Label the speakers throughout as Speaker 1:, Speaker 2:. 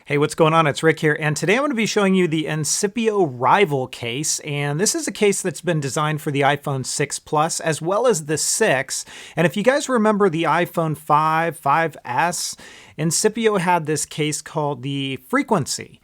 Speaker 1: Hey, what's going on? It's Rick here, and today I'm going to be showing you the Incipio Rival case, and this is a case that's been designed for the iPhone 6 Plus as well as the 6. And if you guys remember the iPhone 5, 5S, Incipio had this case called the Frequency.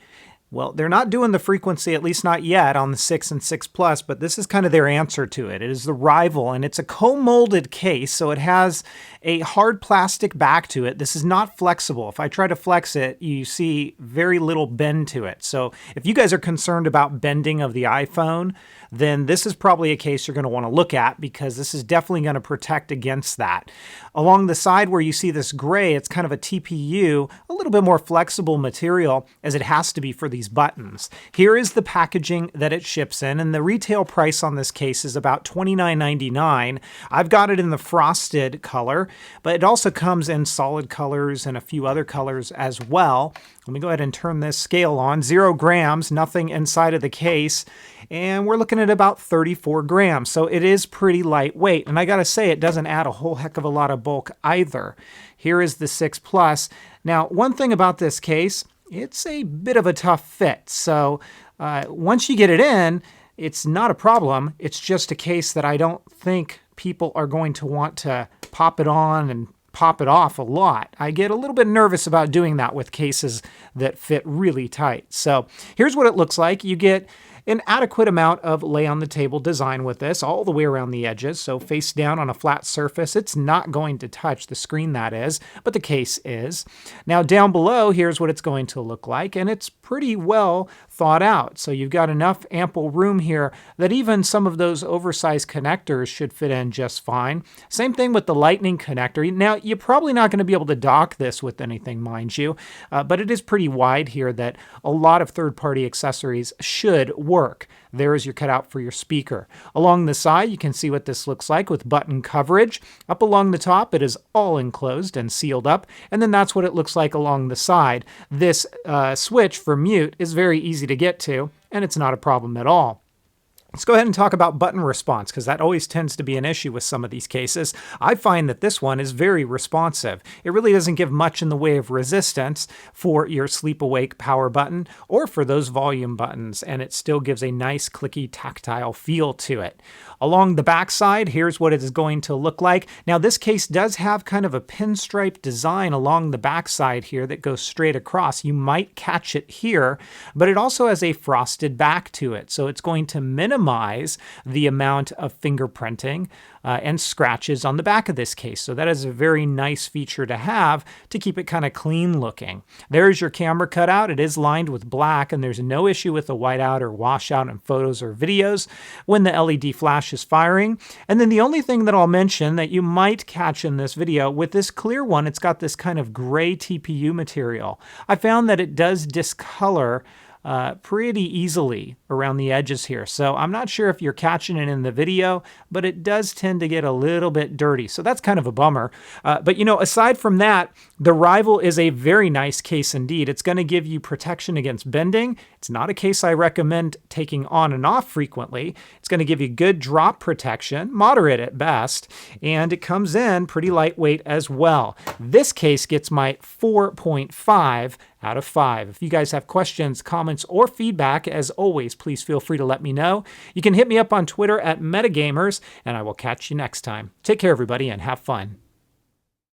Speaker 1: Well, they're not doing the Frequency, at least not yet, on the 6 and 6 Plus, but this is kind of their answer to it. It is the rival, and it's a co-molded case, so it has a hard plastic back to it. This is not flexible. If I try to flex it, you see very little bend to it. So if you guys are concerned about bending of the iPhone, then this is probably a case you're going to want to look at because this is definitely going to protect against that. Along the side where you see this gray, it's kind of a TPU, a little bit more flexible material as it has to be for these buttons. Here is the packaging that it ships in, and the retail price on this case is about $29.99. I've got it in the frosted color, but it also comes in solid colors and a few other colors as well. Let me go ahead and turn this scale on. 0 grams, nothing inside of the case, and we're looking at about 34 grams. So it is pretty lightweight, and I gotta say, it doesn't add a whole heck of a lot of bulk either. Here is the 6 Plus. Now, one thing about this case, it's a bit of a tough fit. So once you get it in, it's not a problem. It's just a case that I don't think people are going to want to pop it on and pop it off a lot. I get a little bit nervous about doing that with cases that fit really tight. So here's what it looks like. You get an adequate amount of lay on the table design with this all the way around the edges. So face down on a flat surface, it's not going to touch the screen, that is, but the case is. Now down below, here's what it's going to look like, and it's pretty well thought out. So you've got enough ample room here that even some of those oversized connectors should fit in just fine. Same thing with the lightning connector. Now you're probably not going to be able to dock this with anything, mind you, but it is pretty wide here that a lot of third-party accessories should work. There is your cutout for your speaker. Along the side, you can see what this looks like with button coverage. Up along the top, it is all enclosed and sealed up, and then that's what it looks like along the side. This switch for mute is very easy to get to, and it's not a problem at all. Let's go ahead and talk about button response, because that always tends to be an issue with some of these cases. I find that this one is very responsive. It really doesn't give much in the way of resistance for your sleep-awake power button or for those volume buttons, and it still gives a nice clicky tactile feel to it. Along the back side, here's what it is going to look like. Now this case does have kind of a pinstripe design along the back side here that goes straight across. You might catch it here, but it also has a frosted back to it, so it's going to minimize the amount of fingerprinting and scratches on the back of this case. So that is a very nice feature to have to keep it kind of clean looking. There's your camera cutout. It is lined with black, and there's no issue with the whiteout or washout in photos or videos when the LED flash is firing. And then the only thing that I'll mention that you might catch in this video, with this clear one, it's got this kind of gray TPU material. I found that it does discolor pretty easily around the edges here. So I'm not sure if you're catching it in the video, but it does tend to get a little bit dirty. So that's kind of a bummer. But you know, aside from that, the Rival is a very nice case indeed. It's going to give you protection against bending. It's not a case I recommend taking on and off frequently. It's going to give you good drop protection, moderate at best, and it comes in pretty lightweight as well. This case gets my 4.5 out of 5. If you guys have questions, comments, or feedback, as always, please feel free to let me know. You can hit me up on Twitter at metagamers, and I will catch you next time. Take care, everybody, and have fun.